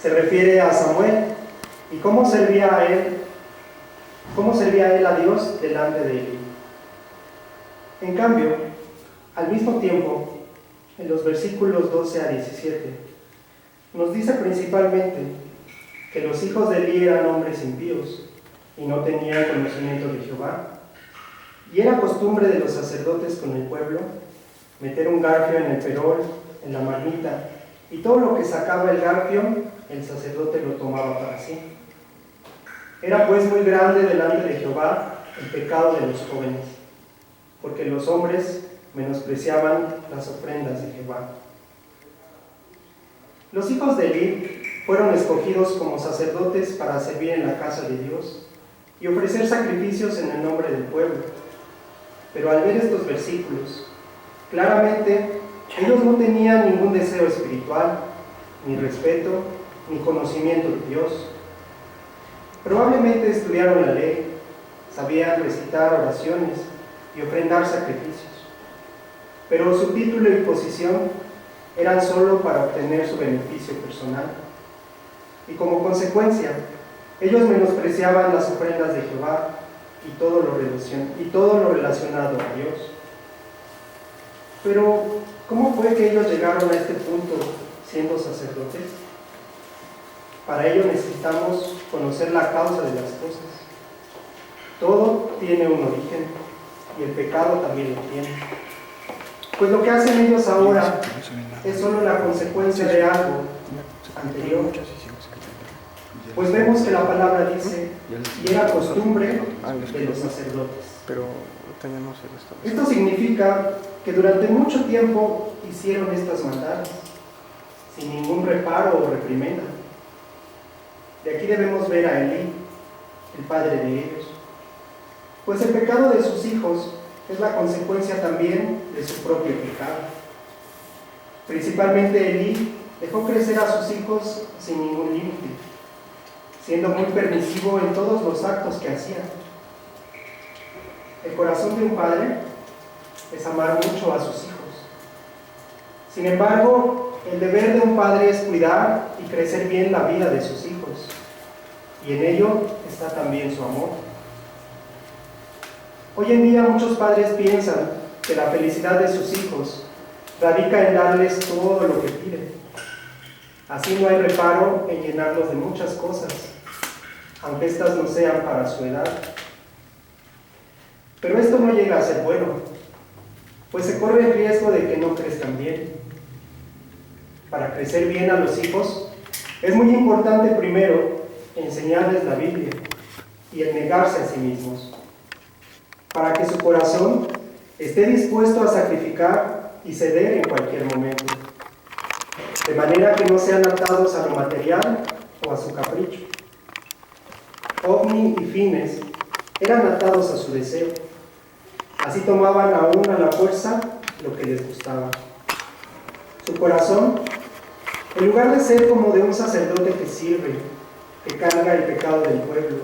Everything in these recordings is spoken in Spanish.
se refiere a Samuel y cómo servía él a Dios delante de Elí. En cambio, al mismo tiempo, en los versículos 12 a 17, nos dice principalmente que los hijos de Elí eran hombres impíos y no tenían conocimiento de Jehová. Y era costumbre de los sacerdotes con el pueblo meter un garfio en el perol, en la marmita, y todo lo que sacaba el garfio, el sacerdote lo tomaba para sí. Era pues muy grande delante de Jehová el pecado de los jóvenes, porque los hombres menospreciaban las ofrendas de Jehová. Los hijos de Elí fueron escogidos como sacerdotes para servir en la casa de Dios y ofrecer sacrificios en el nombre del pueblo. Pero al ver estos versículos, claramente ellos no tenían ningún deseo espiritual, ni respeto, ni conocimiento de Dios. Probablemente estudiaron la ley, sabían recitar oraciones y ofrendar sacrificios, pero su título y posición eran solo para obtener su beneficio personal. Y como consecuencia, ellos menospreciaban las ofrendas de Jehová y todo lo relacionado a Dios. Pero, ¿cómo fue que ellos llegaron a este punto siendo sacerdotes? Para ello necesitamos conocer la causa de las cosas. Todo tiene un origen y el pecado también lo tiene. Pues lo que hacen ellos ahora es solo la consecuencia de algo anterior. Pues vemos que la palabra dice, y era costumbre de los sacerdotes. Pero tenemos Esto significa que durante mucho tiempo hicieron estas maldades, sin ningún reparo o reprimenda. De aquí debemos ver a Elí, el padre de ellos. Pues el pecado de sus hijos es la consecuencia también de su propio pecado. Principalmente Elí dejó crecer a sus hijos sin ningún límite, siendo muy permisivo en todos los actos que hacía. El corazón de un padre es amar mucho a sus hijos. Sin embargo, el deber de un padre es cuidar y crecer bien la vida de sus hijos, y en ello está también su amor. Hoy en día muchos padres piensan que la felicidad de sus hijos radica en darles todo lo que piden. Así no hay reparo en llenarlos de muchas cosas, aunque éstas no sean para su edad. Pero esto no llega a ser bueno, pues se corre el riesgo de que no crezcan bien. Para crecer bien a los hijos, es muy importante primero enseñarles la Biblia y el negarse a sí mismos, para que su corazón esté dispuesto a sacrificar y ceder en cualquier momento, de manera que no sean atados a lo material o a su capricho. Ofni y Fines eran atados a su deseo. Así tomaban aún a la fuerza lo que les gustaba. Su corazón, en lugar de ser como de un sacerdote que sirve, que carga el pecado del pueblo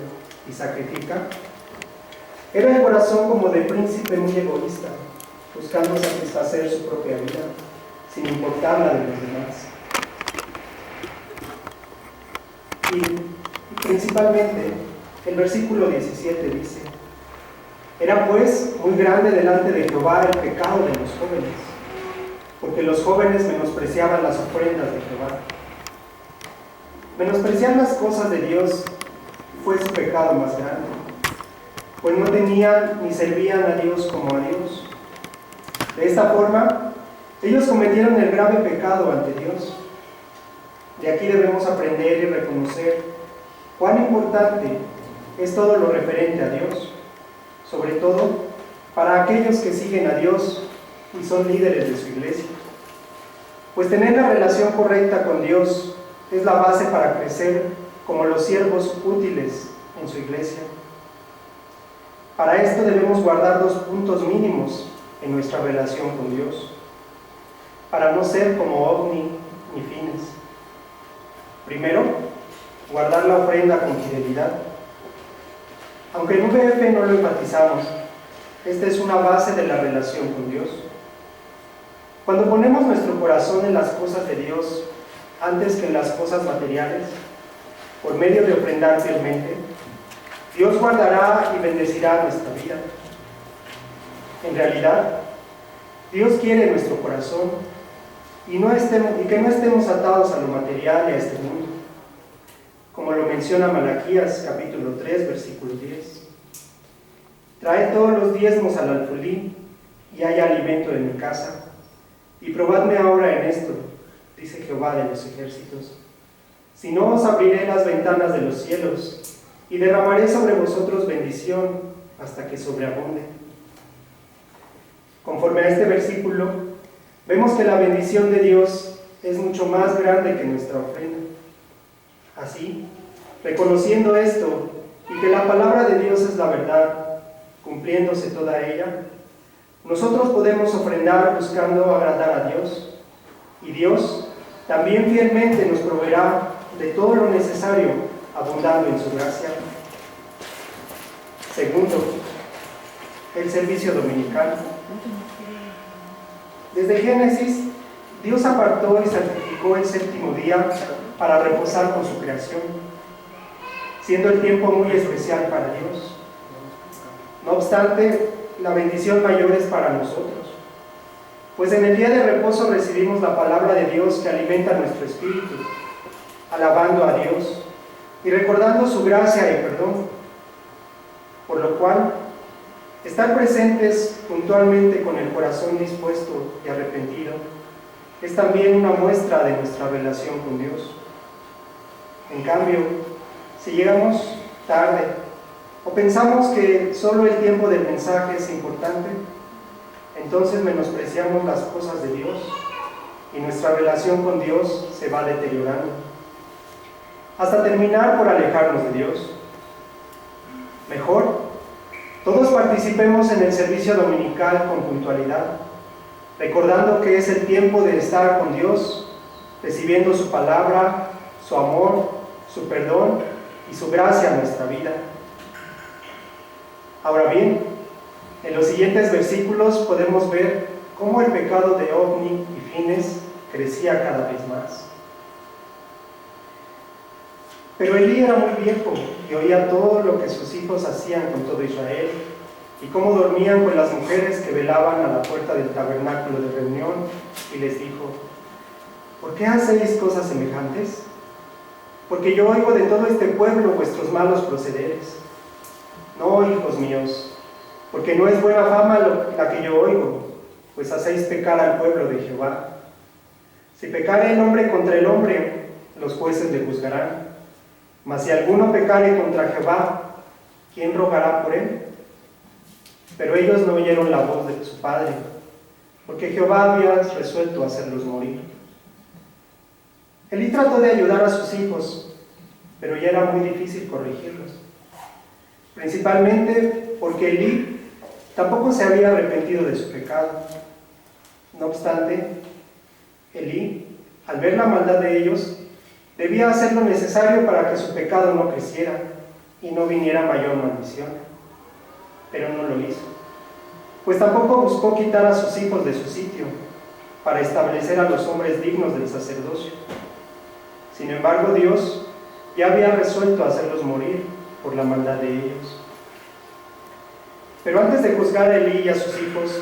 y sacrifica, era el corazón como de príncipe muy egoísta, buscando satisfacer su propia vida, sin importar la de los demás. Y principalmente, el versículo 17 dice: era pues muy grande delante de Jehová el pecado de los jóvenes, porque los jóvenes menospreciaban las ofrendas de Jehová. Menospreciar las cosas de Dios fue su pecado más grande, pues no tenían ni servían a Dios como a Dios. De esta forma, ellos cometieron el grave pecado ante Dios. De aquí debemos aprender y reconocer cuán importante es todo lo referente a Dios, sobre todo para aquellos que siguen a Dios y son líderes de su iglesia. Pues tener la relación correcta con Dios es la base para crecer como los siervos útiles en su iglesia. Para esto debemos guardar 2 puntos mínimos en nuestra relación con Dios, para no ser como Ofni ni Fines. Primero, guardar la ofrenda con fidelidad. Aunque en VF no lo enfatizamos, esta es una base de la relación con Dios. Cuando ponemos nuestro corazón en las cosas de Dios, antes que en las cosas materiales, por medio de ofrendar fielmente, Dios guardará y bendecirá nuestra vida. En realidad, Dios quiere nuestro corazón y que no estemos atados a lo material y a este mundo, como lo menciona Malaquías capítulo 3, versículo 10. Traed todos los diezmos al alfolí y haya alimento en mi casa, y probadme ahora en esto, dice Jehová de los ejércitos. Si no, os abriré las ventanas de los cielos y derramaré sobre vosotros bendición hasta que sobreabunde. Conforme a este versículo, vemos que la bendición de Dios es mucho más grande que nuestra ofrenda. Así, reconociendo esto y que la palabra de Dios es la verdad, cumpliéndose toda ella, nosotros podemos ofrendar buscando agradar a Dios, y Dios también fielmente nos proveerá de todo lo necesario, abundando en su gracia. Segundo, el servicio dominical. Desde Génesis, Dios apartó y santificó el séptimo día para reposar con su creación, siendo el tiempo muy especial para Dios. No obstante, la bendición mayor es para nosotros, pues en el día de reposo recibimos la palabra de Dios que alimenta nuestro espíritu, alabando a Dios y recordando su gracia y perdón, por lo cual estar presentes puntualmente con el corazón dispuesto y arrepentido es también una muestra de nuestra relación con Dios. En cambio, si llegamos tarde o pensamos que solo el tiempo del mensaje es importante, entonces menospreciamos las cosas de Dios y nuestra relación con Dios se va deteriorando, hasta terminar por alejarnos de Dios. Mejor, todos participemos en el servicio dominical con puntualidad, recordando que es el tiempo de estar con Dios, recibiendo su palabra, su amor, su perdón y su gracia en nuestra vida. Ahora bien, en los siguientes versículos podemos ver cómo el pecado de Ofni y Fines crecía cada vez más. Pero Elí era muy viejo y oía todo lo que sus hijos hacían con todo Israel y cómo dormían con las mujeres que velaban a la puerta del tabernáculo de reunión, y les dijo: ¿por qué hacéis cosas semejantes? Porque yo oigo de todo este pueblo vuestros malos procederes. No, hijos míos, porque no es buena fama la que yo oigo, pues hacéis pecar al pueblo de Jehová. Si pecare el hombre contra el hombre, los jueces le juzgarán. Mas si alguno pecare contra Jehová, ¿quién rogará por él? Pero ellos no oyeron la voz de su padre, porque Jehová había resuelto hacerlos morir. Elí trató de ayudar a sus hijos, pero ya era muy difícil corregirlos, principalmente porque Elí tampoco se había arrepentido de su pecado. No obstante, Elí, al ver la maldad de ellos, debía hacer lo necesario para que su pecado no creciera y no viniera mayor maldición, pero no lo hizo, pues tampoco buscó quitar a sus hijos de su sitio para establecer a los hombres dignos del sacerdocio. Sin embargo, Dios ya había resuelto hacerlos morir por la maldad de ellos. Pero antes de juzgar a Elí y a sus hijos,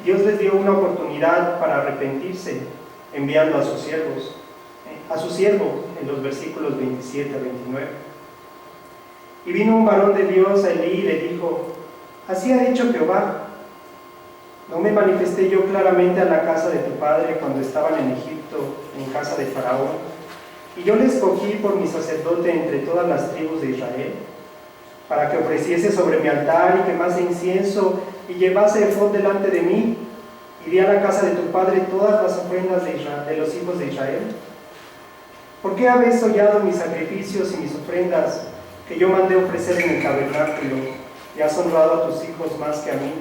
Dios les dio una oportunidad para arrepentirse, enviando a sus siervos, a su siervo, en los versículos 27 a 29. Y vino un varón de Dios a Elí y le dijo: así ha dicho Jehová: ¿no me manifesté yo claramente a la casa de tu padre cuando estaban en Egipto, en casa de Faraón? Y yo le escogí por mi sacerdote entre todas las tribus de Israel, para que ofreciese sobre mi altar y quemase incienso y llevase efod delante de mí, y di a la casa de tu padre todas las ofrendas de los hijos de Israel. ¿Por qué habéis hollado mis sacrificios y mis ofrendas que yo mandé ofrecer en el tabernáculo, y has honrado a tus hijos más que a mí,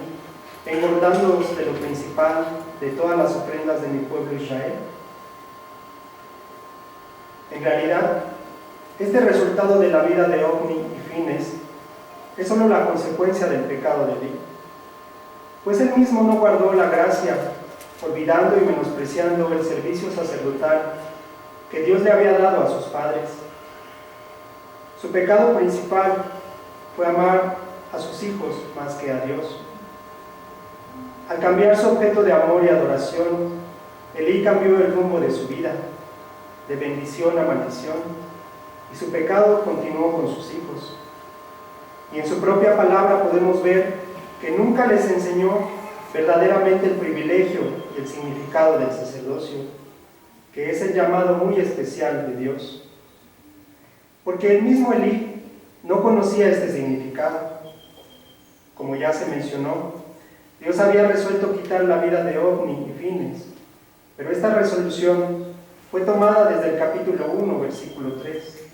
engordándoos de lo principal de todas las ofrendas de mi pueblo Israel? En realidad, este resultado de la vida de Ofni y Fines es solo la consecuencia del pecado de Elí, pues él mismo no guardó la gracia, olvidando y menospreciando el servicio sacerdotal que Dios le había dado a sus padres. Su pecado principal fue amar a sus hijos más que a Dios. Al cambiar su objeto de amor y adoración, Elí cambió el rumbo de su vida, de bendición a maldición, y su pecado continuó con sus hijos. Y en su propia palabra podemos ver que nunca les enseñó verdaderamente el privilegio y el significado del sacerdocio, que es el llamado muy especial de Dios. Porque el mismo Elí no conocía este significado. Como ya se mencionó, Dios había resuelto quitar la vida de Ofni y Fines, pero esta resolución fue tomada desde el capítulo 1, versículo 3.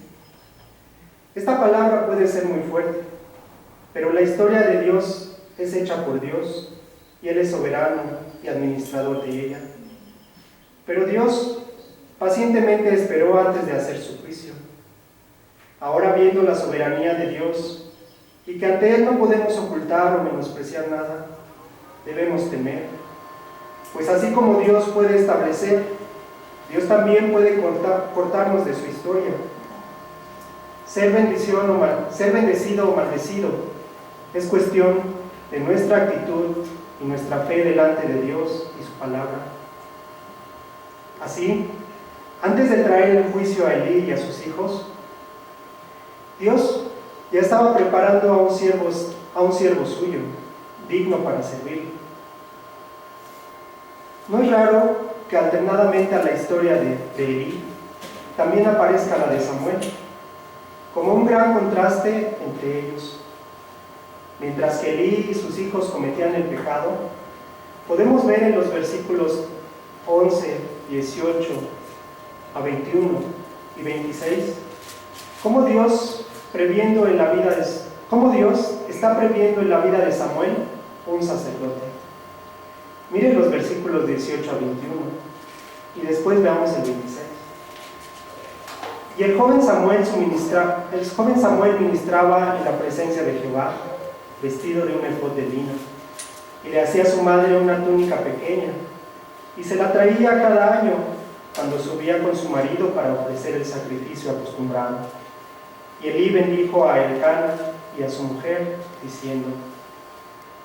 Esta palabra puede ser muy fuerte, pero la historia de Dios es hecha por Dios y Él es soberano y administrador de ella. Pero Dios pacientemente esperó antes de hacer su juicio. Ahora, viendo la soberanía de Dios y que ante Él no podemos ocultar o menospreciar nada, debemos temer, pues así como Dios puede establecer, Dios también puede cortarnos de su historia. Ser bendecido o maldecido es cuestión de nuestra actitud y nuestra fe delante de Dios y su palabra. Así, antes de traer el juicio a Elí y a sus hijos, Dios ya estaba preparando a un siervo suyo, digno para servirle. No es raro que alternadamente a la historia de Elí también aparezca la de Samuel, como un gran contraste entre ellos. Mientras que Elí y sus hijos cometían el pecado, podemos ver en los versículos 11, 18 a 21 y 26 cómo Dios está previendo en la vida de Samuel un sacerdote. Miren los versículos 18 a 21 y después veamos el 26. Y el joven Samuel ministraba en la presencia de Jehová, vestido de un efod de lino, y le hacía a su madre una túnica pequeña, y se la traía cada año cuando subía con su marido para ofrecer el sacrificio acostumbrado. Y Elí bendijo a Elcana y a su mujer, diciendo: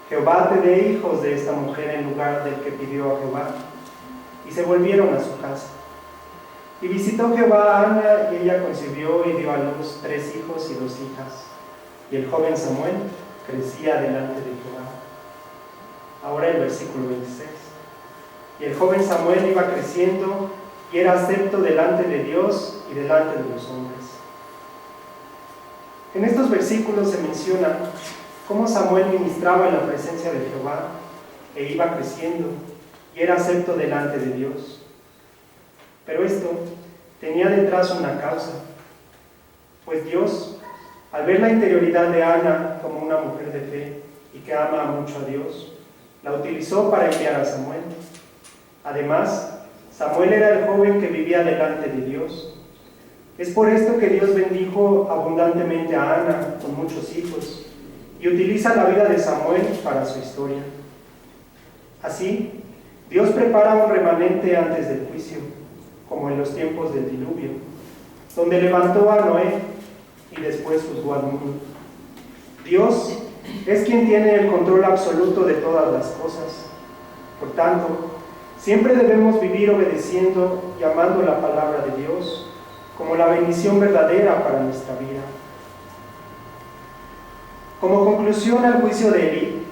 Jehová te dé hijos de esta mujer en lugar del que pidió a Jehová. Y se volvieron a su casa. Y visitó Jehová a Ana, y ella concibió y dio a luz 3 hijos y 2 hijas. Y el joven Samuel crecía delante de Jehová. Ahora el versículo 26. Y el joven Samuel iba creciendo y era acepto delante de Dios y delante de los hombres. En estos versículos se menciona cómo Samuel ministraba en la presencia de Jehová e iba creciendo y era acepto delante de Dios. Pero esto tenía detrás una causa, pues Dios, al ver la interioridad de Ana como una mujer de fe y que ama mucho a Dios, la utilizó para enviar a Samuel. Además, Samuel era el joven que vivía delante de Dios. Es por esto que Dios bendijo abundantemente a Ana con muchos hijos y utiliza la vida de Samuel para su historia. Así, Dios prepara un remanente antes del juicio, como en los tiempos del diluvio, donde levantó a Noé y después juzgó al mundo. Dios es quien tiene el control absoluto de todas las cosas. Por tanto, siempre debemos vivir obedeciendo y amando la palabra de Dios como la bendición verdadera para nuestra vida. Como conclusión al juicio de Elí,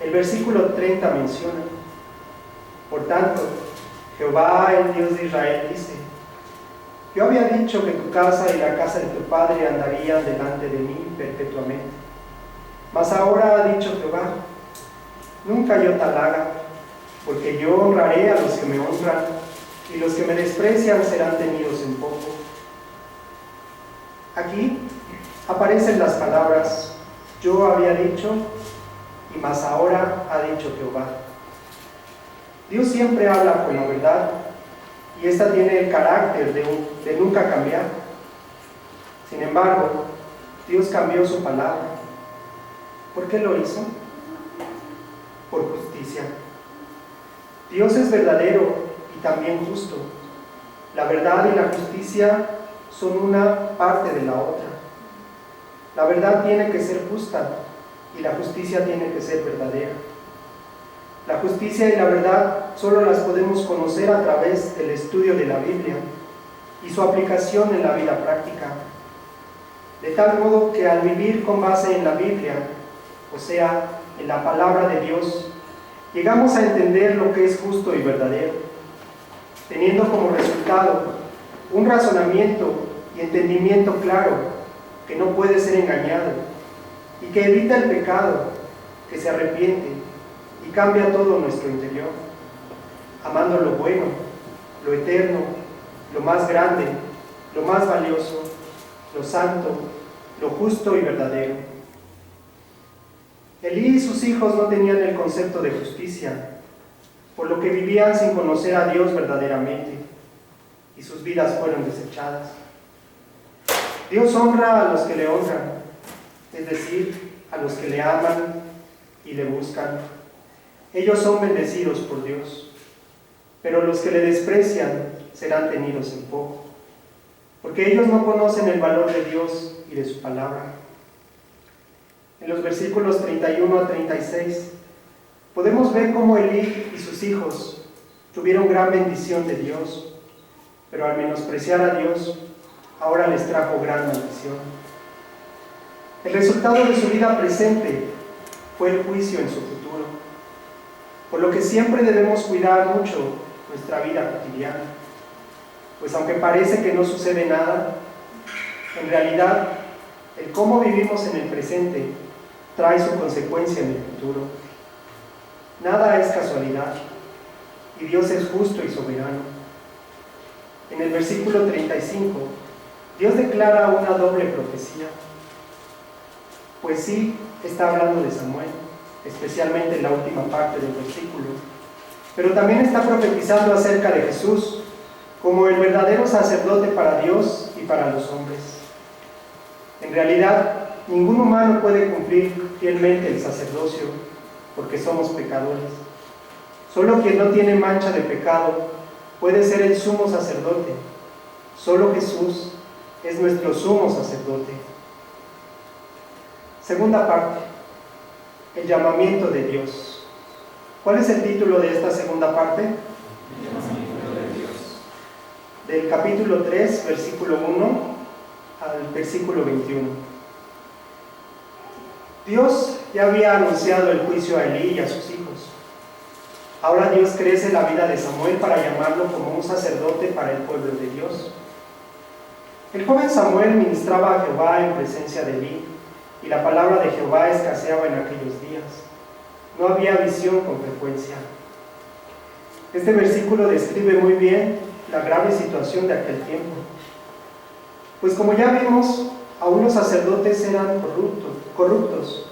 el versículo 30 menciona: Por tanto, Jehová, el Dios de Israel, dice: Yo había dicho que tu casa y la casa de tu padre andarían delante de mí perpetuamente. Mas ahora ha dicho Jehová: Nunca yo tal haga, porque yo honraré a los que me honran, y los que me desprecian serán tenidos en poco. Aquí aparecen las palabras yo había dicho y mas ahora ha dicho Jehová. Dios siempre habla con la verdad y esta tiene el carácter de nunca cambiar. Sin embargo, Dios cambió su palabra. ¿Por qué lo hizo? Por justicia. Dios es verdadero y también justo. La verdad y la justicia son una parte de la otra. La verdad tiene que ser justa y la justicia tiene que ser verdadera. La justicia y la verdad solo las podemos conocer a través del estudio de la Biblia y su aplicación en la vida práctica. De tal modo que al vivir con base en la Biblia, o sea, en la palabra de Dios, llegamos a entender lo que es justo y verdadero, teniendo como resultado un razonamiento y entendimiento claro que no puede ser engañado y que evita el pecado, que se arrepiente y cambia todo nuestro interior, amando lo bueno, lo eterno, lo más grande, lo más valioso, lo santo, lo justo y verdadero. Elí y sus hijos no tenían el concepto de justicia, por lo que vivían sin conocer a Dios verdaderamente, y sus vidas fueron desechadas. Dios honra a los que le honran, es decir, a los que le aman y le buscan. Ellos son bendecidos por Dios, pero los que le desprecian serán tenidos en poco, porque ellos no conocen el valor de Dios y de su palabra. En los versículos 31 a 36 podemos ver cómo Elí y sus hijos tuvieron gran bendición de Dios, pero al menospreciar a Dios, ahora les trajo gran maldición. El resultado de su vida presente fue el juicio en su futuro, por lo que siempre debemos cuidar mucho nuestra vida cotidiana, pues aunque parece que no sucede nada, en realidad el cómo vivimos en el presente trae su consecuencia en el futuro. Nada es casualidad, y Dios es justo y soberano. En el versículo 35, Dios declara una doble profecía. Pues sí, está hablando de Samuel, especialmente en la última parte del versículo, pero también está profetizando acerca de Jesús como el verdadero sacerdote para Dios y para los hombres. En realidad, ningún humano puede cumplir fielmente el sacerdocio porque somos pecadores. Solo quien no tiene mancha de pecado puede ser el sumo sacerdote. Solo Jesús es nuestro sumo sacerdote. Segunda parte, el llamamiento de Dios. ¿Cuál es el título de esta segunda parte? El llamamiento de Dios. Del capítulo 3, versículo 1 al versículo 21. Dios ya había anunciado el juicio a Elí y a sus hijos. Ahora Dios crece la vida de Samuel para llamarlo como un sacerdote para el pueblo de Dios. El joven Samuel ministraba a Jehová en presencia de Elí, y la palabra de Jehová escaseaba en aquellos días. No había visión con frecuencia. Este versículo describe muy bien la grave situación de aquel tiempo. Pues como ya vimos, aún los sacerdotes eran corruptos,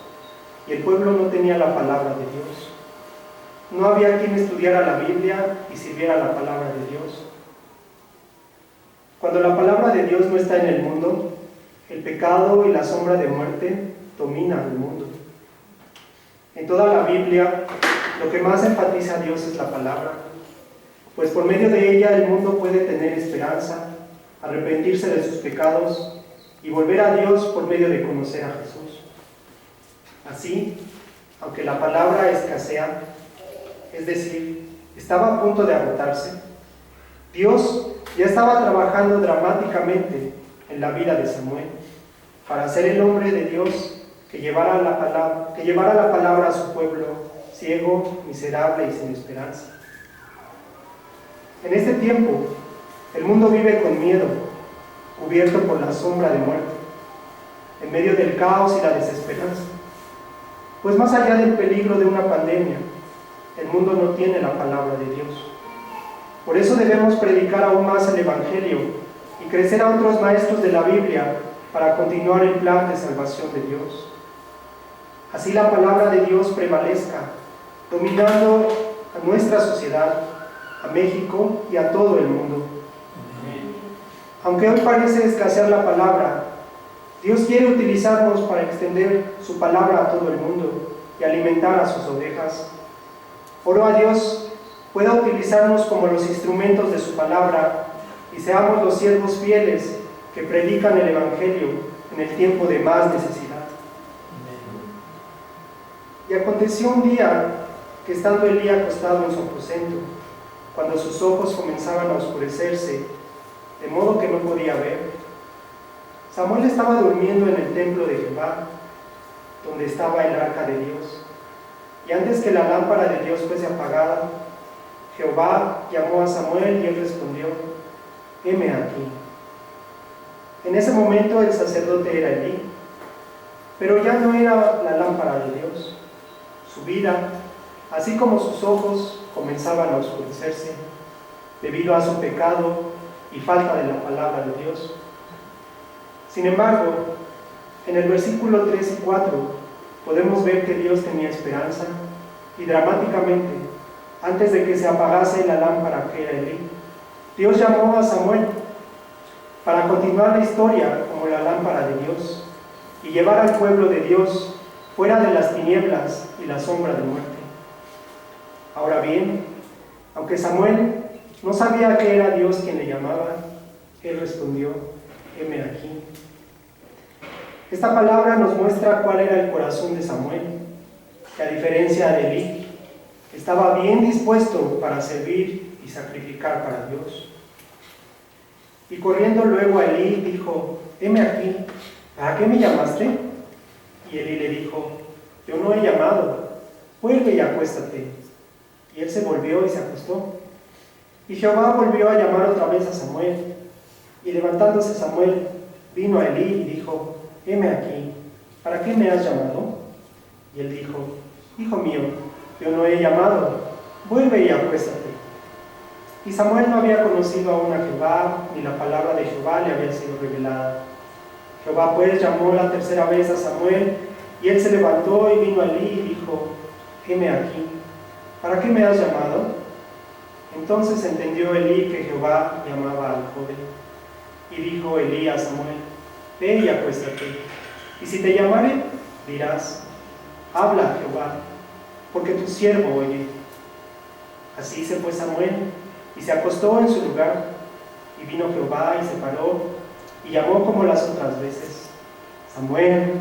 y el pueblo no tenía la palabra de Dios. No había quien estudiara la Biblia y sirviera la palabra de Dios. Cuando la palabra de Dios no está en el mundo, el pecado y la sombra de muerte dominan el mundo. En toda la Biblia, lo que más enfatiza a Dios es la palabra, pues por medio de ella el mundo puede tener esperanza, arrepentirse de sus pecados y volver a Dios por medio de conocer a Jesús. Así, aunque la palabra escasea, es decir, estaba a punto de agotarse, Dios ya estaba trabajando dramáticamente en la vida de Samuel para ser el hombre de Dios que llevara la palabra a su pueblo ciego, miserable y sin esperanza. En este tiempo, el mundo vive con miedo, cubierto por la sombra de muerte, en medio del caos y la desesperanza. Pues más allá del peligro de una pandemia, el mundo no tiene la palabra de Dios. Por eso debemos predicar aún más el Evangelio y crecer a otros maestros de la Biblia para continuar el plan de salvación de Dios. Así la palabra de Dios prevalezca, dominando a nuestra sociedad, a México y a todo el mundo. Aunque hoy parece escasear la palabra, Dios quiere utilizarnos para extender su palabra a todo el mundo y alimentar a sus ovejas. Oro a Dios pueda utilizarnos como los instrumentos de su palabra y seamos los siervos fieles que predican el Evangelio en el tiempo de más necesidad. Y aconteció un día que estando Elí acostado en su aposento, cuando sus ojos comenzaban a oscurecerse, de modo que no podía ver, Samuel estaba durmiendo en el templo de Jehová, donde estaba el arca de Dios. Y antes que la lámpara de Dios fuese apagada, Jehová llamó a Samuel y él respondió: heme aquí. En ese momento el sacerdote era Elí, pero ya no era la lámpara de Dios. Su vida, así como sus ojos, comenzaban a oscurecerse debido a su pecado y falta de la palabra de Dios. Sin embargo, en el versículo 3 y 4 podemos ver que Dios tenía esperanza y dramáticamente, antes de que se apagase la lámpara que era Elí, Dios llamó a Samuel para continuar la historia como la lámpara de Dios y llevar al pueblo de Dios fuera de las tinieblas y la sombra de muerte. Ahora bien, aunque Samuel no sabía que era Dios quien le llamaba, él respondió: heme aquí. Esta palabra nos muestra cuál era el corazón de Samuel, que a diferencia de Elí, estaba bien dispuesto para servir y sacrificar para Dios. Y corriendo luego a Elí, dijo: heme aquí, ¿para qué me llamaste? Y Elí le dijo: yo no he llamado, vuelve y acuéstate. Y él se volvió y se acostó. Y Jehová volvió a llamar otra vez a Samuel. Y levantándose Samuel, vino a Elí y dijo: heme aquí, ¿para qué me has llamado? Y él dijo: hijo mío, yo no he llamado, vuelve y acuéstate. Y Samuel no había conocido aún a Jehová, ni la palabra de Jehová le había sido revelada. Jehová pues llamó la tercera vez a Samuel, y él se levantó y vino a Elí y dijo: heme aquí, ¿para qué me has llamado? Entonces entendió Elí que Jehová llamaba al joven. Y dijo Elí a Samuel: ve y acuéstate, y si te llamare, dirás: habla Jehová, porque tu siervo oye. Así se fue Samuel, y se acostó en su lugar, y vino Jehová y se paró, y llamó como las otras veces: Samuel,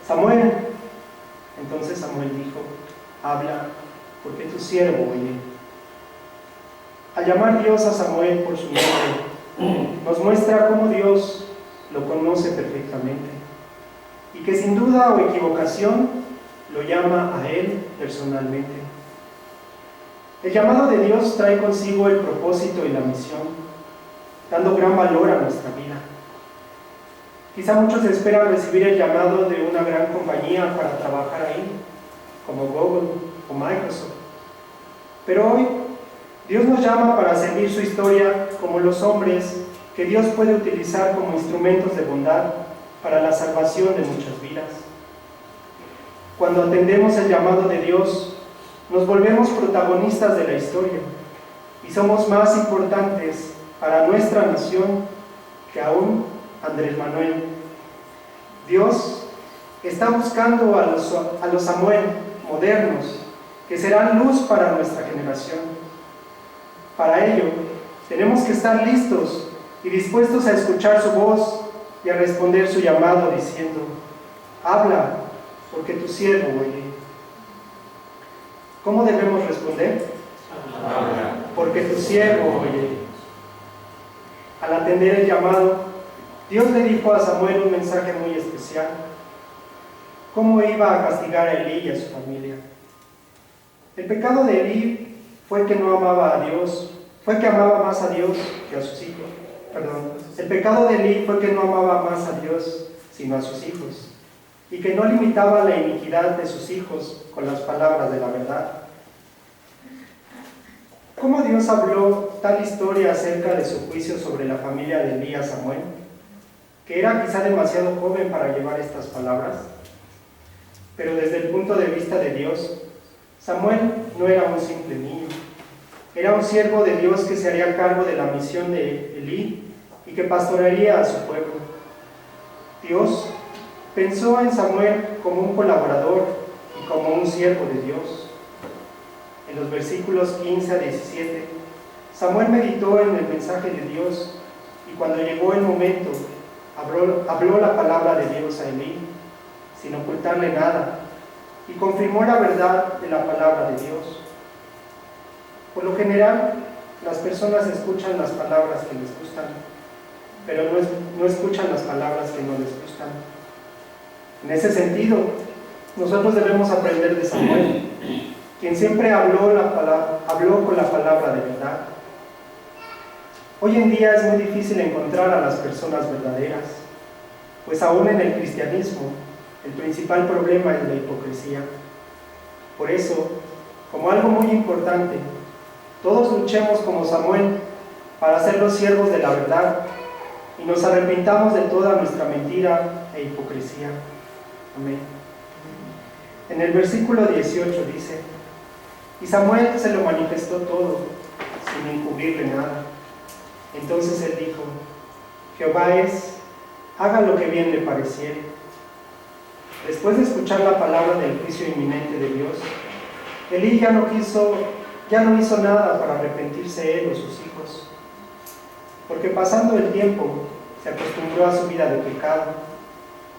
Samuel. Entonces Samuel dijo: habla, porque tu siervo oye. Al llamar Dios a Samuel por su nombre, nos muestra cómo Dios lo conoce perfectamente, y que sin duda o equivocación lo llama a él personalmente. El llamado de Dios trae consigo el propósito y la misión, dando gran valor a nuestra vida. Quizá muchos esperan recibir el llamado de una gran compañía para trabajar ahí, como Google o Microsoft. Pero hoy, Dios nos llama para servir su historia como los hombres que Dios puede utilizar como instrumentos de bondad para la salvación de muchas vidas. Cuando atendemos el llamado de Dios, nos volvemos protagonistas de la historia y somos más importantes para nuestra nación que aún Andrés Manuel. Dios está buscando a los Samuel modernos que serán luz para nuestra generación. Para ello, tenemos que estar listos y dispuestos a escuchar su voz y a responder su llamado diciendo: habla, porque tu siervo oye. ¿Cómo debemos responder? Habla, porque tu siervo oye. Al atender el llamado, Dios le dijo a Samuel un mensaje muy especial: cómo iba a castigar a Elí y a su familia. El pecado de Elí fue que no amaba a Dios, fue que amaba más a Dios que a sus hijos. El pecado de Elí fue que no amaba más a Dios, sino a sus hijos, y que no limitaba la iniquidad de sus hijos con las palabras de la verdad. ¿Cómo Dios habló tal historia acerca de su juicio sobre la familia de Elí a Samuel, que era quizá demasiado joven para llevar estas palabras? Pero desde el punto de vista de Dios, Samuel no era un simple niño. Era un siervo de Dios que se haría cargo de la misión de Elí y que pastorearía a su pueblo. Dios pensó en Samuel como un colaborador y como un siervo de Dios. En los versículos 15 a 17, Samuel meditó en el mensaje de Dios Y cuando llegó el momento, habló la palabra de Dios a Elí, sin ocultarle nada, y confirmó la verdad de la palabra de Dios. Por lo general, las personas escuchan las palabras que les gustan, pero no escuchan las palabras que no les gustan. En ese sentido, nosotros debemos aprender de Samuel, quien siempre habló con la palabra de verdad. Hoy en día es muy difícil encontrar a las personas verdaderas, pues aún en el cristianismo, el principal problema es la hipocresía. Por eso, como algo muy importante, todos luchemos como Samuel para ser los siervos de la verdad y nos arrepintamos de toda nuestra mentira e hipocresía. Amén. En el versículo 18 dice: y Samuel se lo manifestó todo, sin encubrirle nada. Entonces él dijo: Jehová es, haga lo que bien le pareciere. Después de escuchar la palabra del juicio inminente de Dios, Elí ya no hizo nada para arrepentirse él o sus hijos, porque pasando el tiempo se acostumbró a su vida de pecado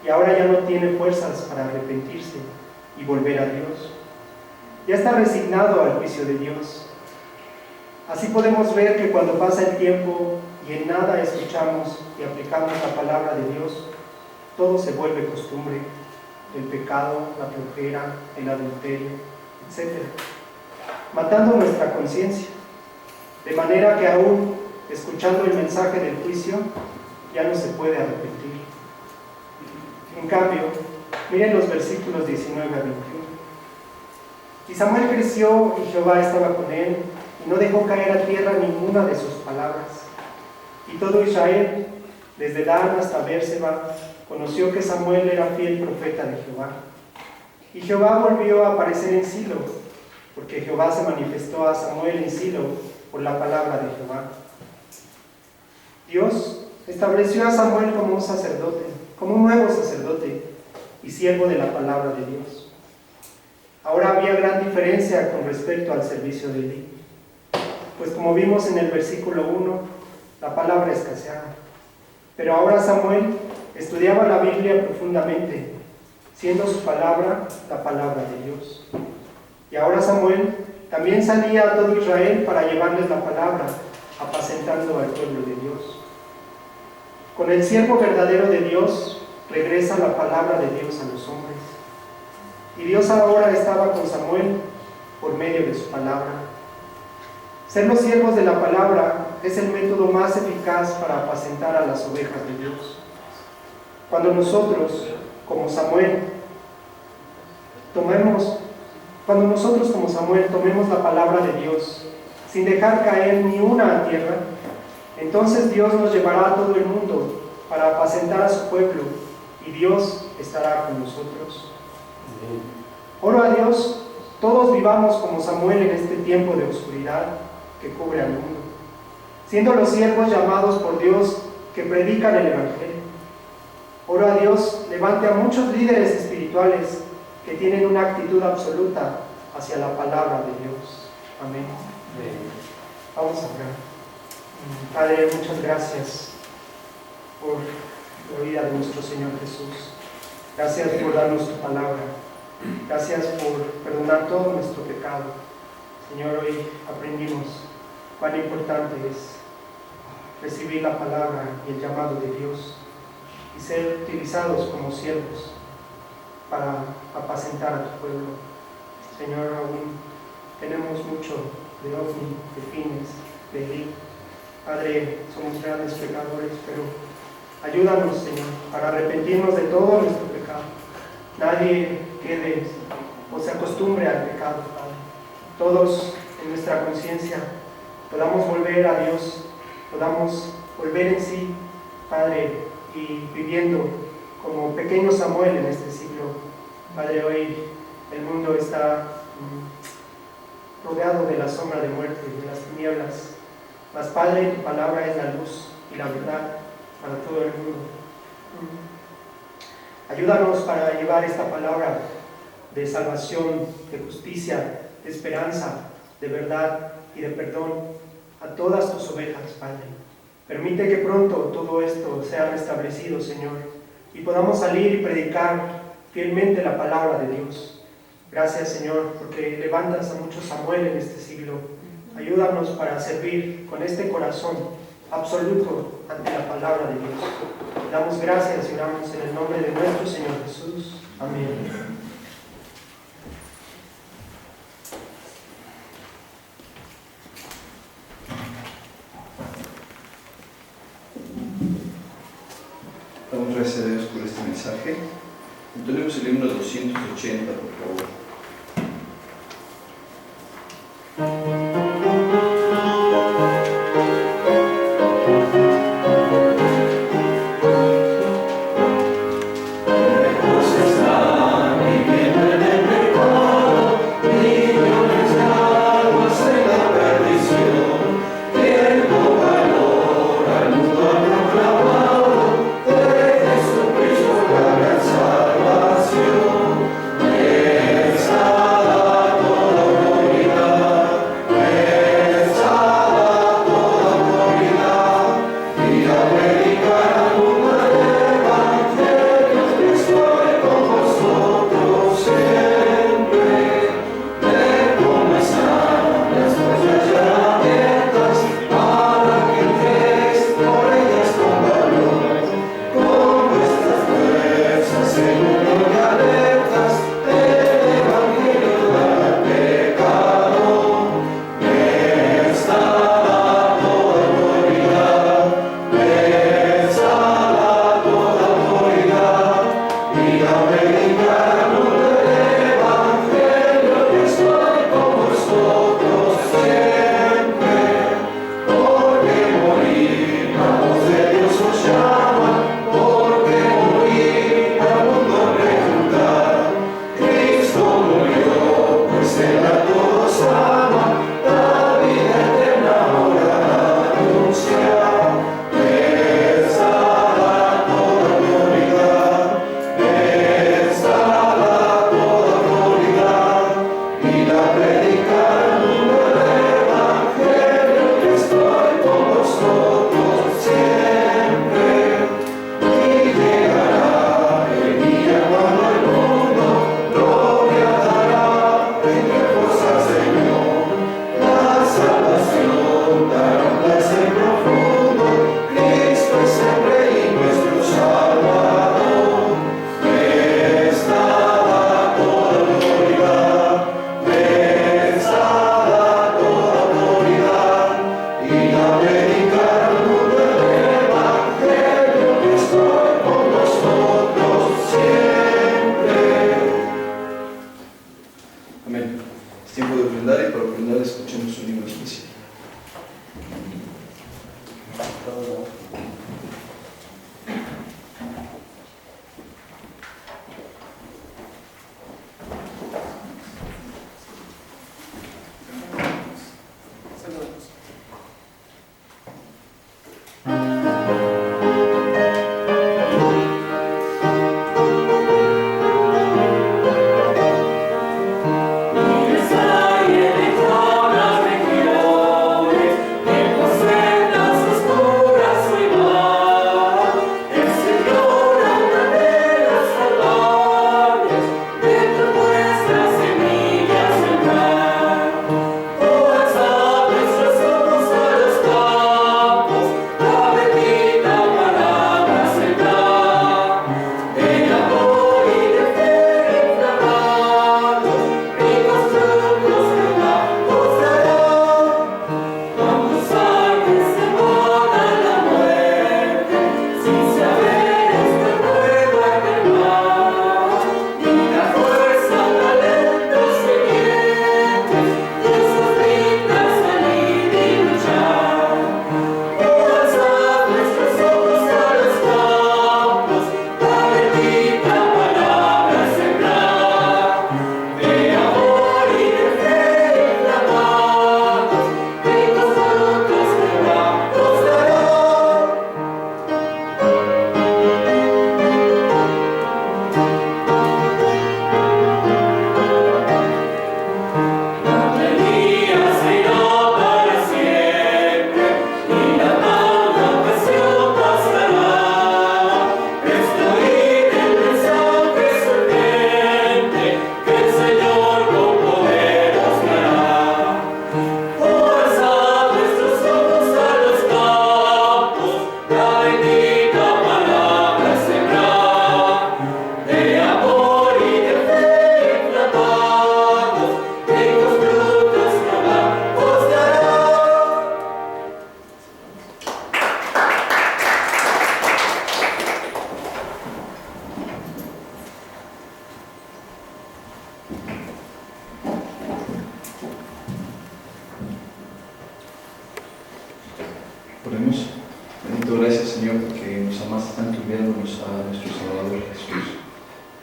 y ahora ya no tiene fuerzas para arrepentirse y volver a Dios. Ya está resignado al juicio de Dios. Así podemos ver que cuando pasa el tiempo y en nada escuchamos y aplicamos la palabra de Dios, todo se vuelve costumbre: el pecado, la flojera, el adulterio, etc., matando nuestra conciencia, de manera que aún escuchando el mensaje del juicio ya no se puede arrepentir. En cambio, miren los versículos 19 a 21. Y Samuel creció y Jehová estaba con él, y no dejó caer a tierra ninguna de sus palabras. Y todo Israel, desde Dan hasta Bérseba, conoció que Samuel era fiel profeta de Jehová. Y Jehová volvió a aparecer en Silo, porque Jehová se manifestó a Samuel en Silo por la palabra de Jehová. Dios estableció a Samuel como un sacerdote, como un nuevo sacerdote y siervo de la palabra de Dios. Ahora había gran diferencia con respecto al servicio de Elí, pues como vimos en el versículo 1, la palabra escaseaba. Pero ahora Samuel estudiaba la Biblia profundamente, siendo su palabra la palabra de Dios. Y ahora Samuel también salía a todo Israel para llevarles la palabra, apacentando al pueblo de Dios. Con el siervo verdadero de Dios regresa la palabra de Dios a los hombres. Y Dios ahora estaba con Samuel por medio de su palabra. Ser los siervos de la palabra es el método más eficaz para apacentar a las ovejas de Dios. Cuando nosotros, como Samuel, tomemos la palabra de Dios sin dejar caer ni una a tierra, entonces Dios nos llevará a todo el mundo para apacentar a su pueblo y Dios estará con nosotros. Oro a Dios, todos vivamos como Samuel en este tiempo de oscuridad que cubre al mundo, siendo los siervos llamados por Dios que predican el Evangelio. Oro a Dios, levante a muchos líderes espirituales que tienen una actitud absoluta hacia la palabra de Dios. Amén. Vamos a orar. Padre, muchas gracias por la vida de nuestro Señor Jesús. Gracias por darnos tu palabra. Gracias por perdonar todo nuestro pecado. Señor, hoy aprendimos cuán importante es recibir la palabra y el llamado de Dios y ser utilizados como siervos para apacentar a tu pueblo. Señor, aún tenemos mucho de Ofni, de Fines, de Elí. Padre, somos grandes pecadores, pero ayúdanos, Señor, para arrepentirnos de todo nuestro pecado. Nadie quede o se acostumbre al pecado, Padre. Todos en nuestra conciencia podamos volver a Dios, podamos volver en sí, Padre, y viviendo como pequeño Samuel en este siglo. Padre, hoy el mundo está rodeado de la sombra de muerte, de las tinieblas. Mas, Padre, tu palabra es la luz y la verdad para todo el mundo. Ayúdanos para llevar esta palabra de salvación, de justicia, de esperanza, de verdad y de perdón a todas tus ovejas, Padre. Permite que pronto todo esto sea restablecido, Señor, y podamos salir y predicar fielmente la palabra de Dios. Gracias, Señor, porque levantas a muchos Samuel en este siglo. Ayúdanos para servir con este corazón absoluto ante la palabra de Dios. Damos gracias y oramos en el nombre de nuestro Señor Jesús. Amén. Damos gracias a Dios por este mensaje. Entonemos el himno 280, por favor. Jesucristo, para salvación.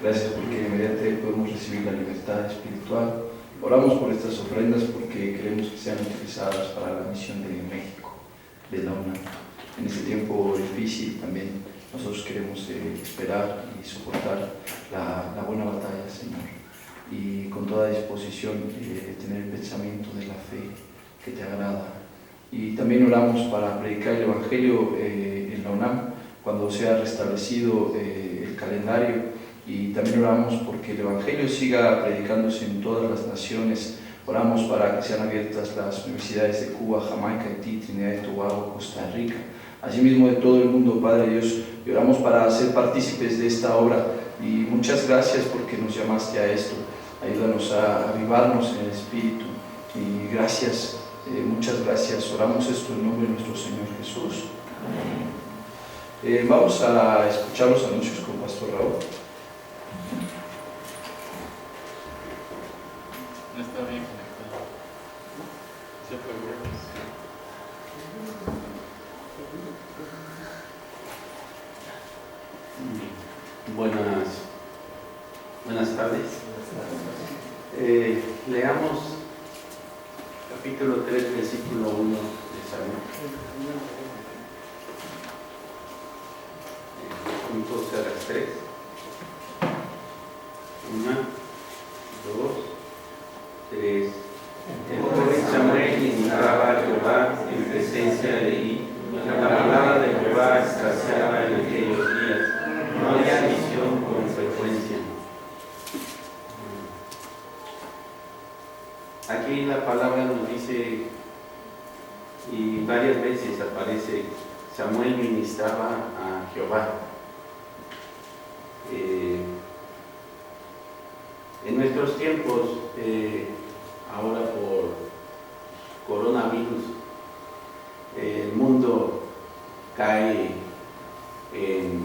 Gracias porque mediante él podemos recibir la libertad espiritual. Oramos por estas ofrendas porque queremos que sean utilizadas para la misión de México, de la UNAM. En este tiempo difícil también nosotros queremos esperar y soportar la buena batalla, Señor, y con toda disposición tener el pensamiento de la fe que te agrada. Y también oramos para predicar el Evangelio en la UNAM cuando sea restablecido el calendario, y también oramos porque el Evangelio siga predicándose en todas las naciones. Oramos para que sean abiertas las universidades de Cuba, Jamaica, Haití, Trinidad y Tobago, Costa Rica, asimismo de todo el mundo, Padre Dios, y oramos para ser partícipes de esta obra. Y muchas gracias porque nos llamaste a esto. Ayúdanos a avivarnos en el Espíritu. Y gracias, muchas gracias. Oramos esto en nombre de nuestro Señor Jesús. Vamos a escuchar los anuncios con Pastor Raúl. No está bien conectado. Se fue Buenas tardes. Leamos capítulo 3, versículo 1 de Samuel. Juntos a las 3. 1, 2, 3. El joven Samuel ministraba a Jehová en presencia de Elí. La palabra de Jehová escaseaba en aquellos días. No había visión con frecuencia. Aquí la palabra nos dice, y varias veces aparece, Samuel ministraba a Jehová. En nuestros tiempos, ahora por coronavirus, el mundo cae en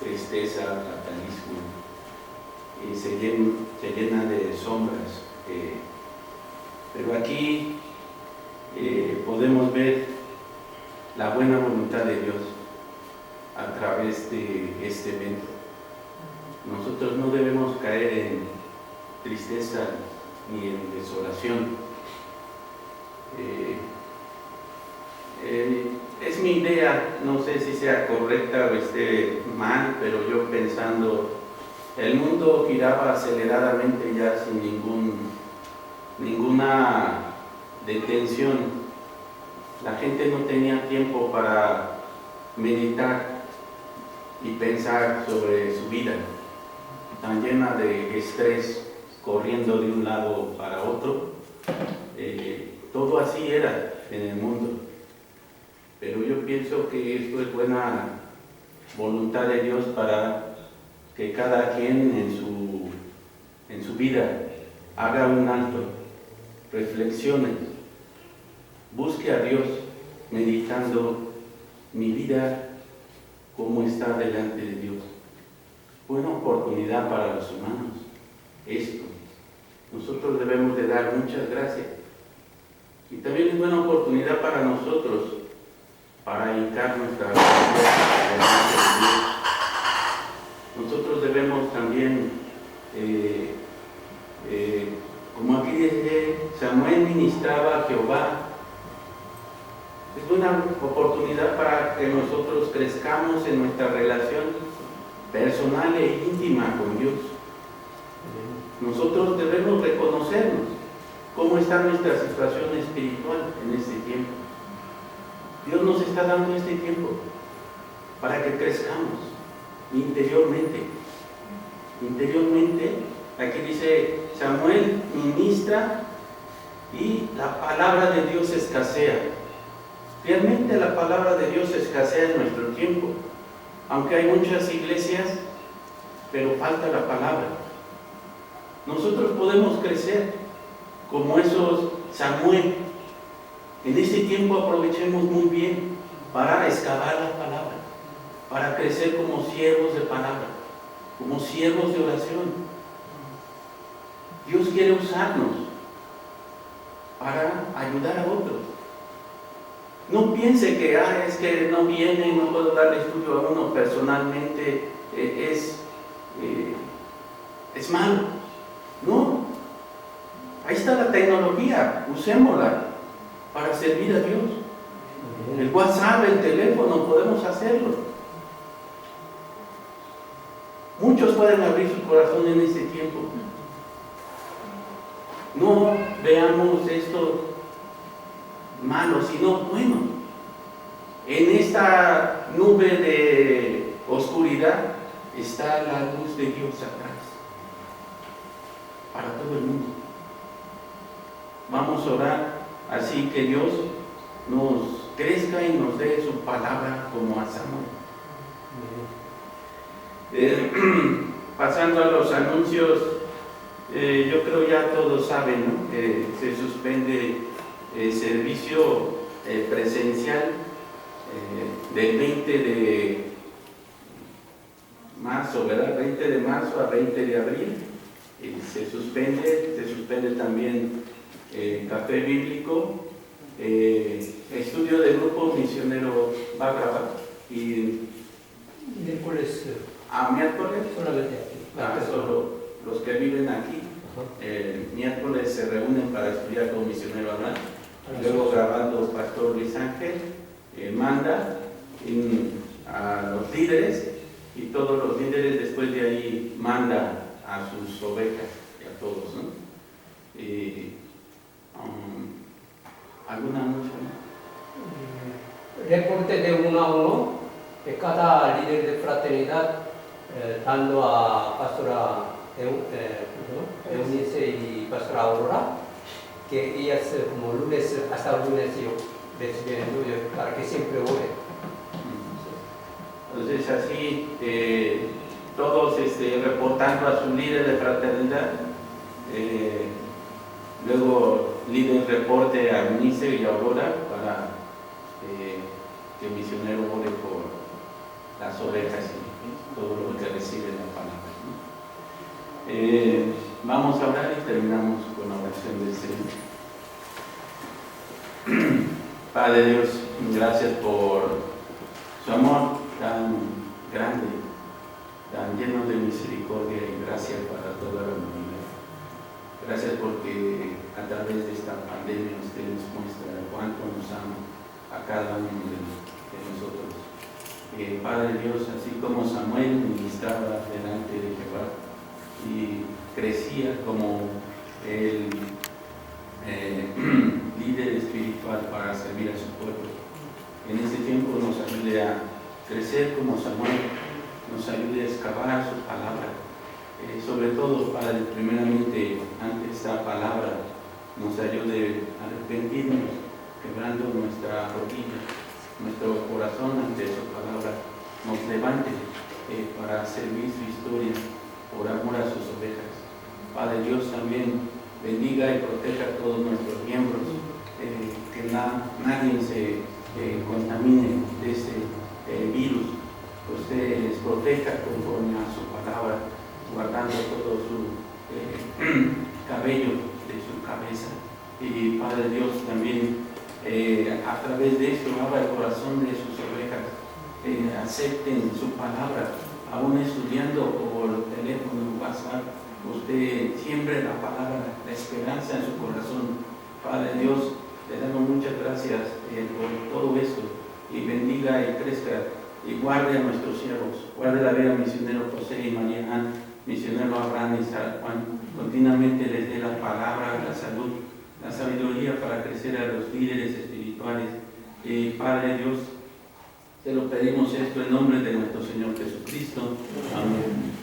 tristeza, fatalismo, y se llena de sombras. Pero aquí podemos ver la buena voluntad de Dios a través de este evento. Nosotros no debemos caer en tristeza ni en desolación. Es mi idea, no sé si sea correcta o esté mal, pero yo pensando, el mundo giraba aceleradamente ya sin ninguna detención. La gente no tenía tiempo para meditar y pensar sobre su vida, tan llena de estrés, corriendo de un lado para otro. Todo así era en el mundo. Pero yo pienso que esto es buena voluntad de Dios para que cada quien en su vida haga un alto, reflexione, busque a Dios meditando mi vida, cómo está delante de Dios. Buena oportunidad para los humanos esto. Nosotros debemos de dar muchas gracias. Y también es buena oportunidad para nosotros para hincar nuestra vida delante de Dios. Nosotros debemos también, como aquí dice, Samuel ministraba a Jehová. Es una oportunidad para que nosotros crezcamos en nuestra relación personal e íntima con Dios. Nosotros debemos reconocernos cómo está nuestra situación espiritual en este tiempo. Dios nos está dando este tiempo para que crezcamos interiormente. Interiormente, aquí dice, Samuel ministra y la palabra de Dios escasea. Realmente la palabra de Dios escasea en nuestro tiempo, aunque hay muchas iglesias, pero falta la palabra. Nosotros podemos crecer como esos Samuel. En este tiempo aprovechemos muy bien para excavar la palabra, para crecer como siervos de palabra, como siervos de oración. Dios quiere usarnos para ayudar a otros. No piense que es que no viene, no puedo darle estudio a uno personalmente. es malo. No, ahí está la tecnología, usémosla para servir a Dios. El WhatsApp, el teléfono, podemos hacerlo. Muchos pueden abrir su corazón en este tiempo. No veamos esto malo, sino bueno. En esta nube de oscuridad está la luz de Dios atrás, para todo el mundo. Vamos a orar así que Dios nos crezca y nos dé su palabra como a Samuel. Pasando a los anuncios, yo creo ya todos saben, ¿no?, que se suspende el servicio presencial del 20 de marzo, ¿verdad? 20 de marzo a 20 de abril. Se suspende también café bíblico, estudio de grupo misionero va a grabar y miércoles miércoles solamente aquí. solo los que viven aquí. Miércoles se reúnen para estudiar con misionero Abraham. Luego grabando Pastor Luis Ángel manda a los líderes y todos los líderes después de ahí manda a sus ovejas y a todos, ¿no? ¿Alguna anuncio? Reporte de 1 a 1 de cada líder de fraternidad, dando a Pastora Eunice y Pastora Aurora, que ellas como lunes hasta lunes yo les bendigo para que siempre oren. Entonces así todos reportando a su líder de fraternidad, luego líder reporte a Eunice y Aurora para que el misionero ore por las ovejas y todo lo que recibe la palabra, ¿no? Vamos a orar y terminamos con la oración del Señor. Padre Dios, gracias por su amor tan grande, tan lleno de misericordia y gracia para toda la humanidad. Gracias porque a través de esta pandemia usted nos muestra cuánto nos ama a cada uno de nosotros. Padre Dios, así como Samuel ministraba delante de Jehová y crecía como el líder espiritual para servir a su pueblo, en este tiempo nos ayude a crecer como Samuel, nos ayude a excavar su palabra. Sobre todo, Padre, primeramente, ante esta palabra, nos ayude a arrepentirnos, quebrando nuestra rodilla, nuestro corazón ante su palabra, nos levante para servir su historia por amor a sus ovejas. Padre Dios, también bendiga y proteja a todos nuestros miembros, que nadie se contamine de este virus, que usted les proteja conforme a su palabra, guardando todo su cabello de su cabeza. Y Padre Dios, también a través de esto abra el corazón de sus ovejas, acepten su palabra, aún estudiando por teléfono, WhatsApp, usted siembre la palabra, la esperanza en su corazón. Padre Dios, le damos muchas gracias por todo esto, y bendiga y crezca y guarde a nuestros siervos, guarde la vida misionero José y María Ana, misionero Abraham y San Juan, continuamente les dé la palabra, la salud, la sabiduría para crecer a los líderes espirituales. Padre Dios, te lo pedimos esto en nombre de nuestro Señor Jesucristo. Amén.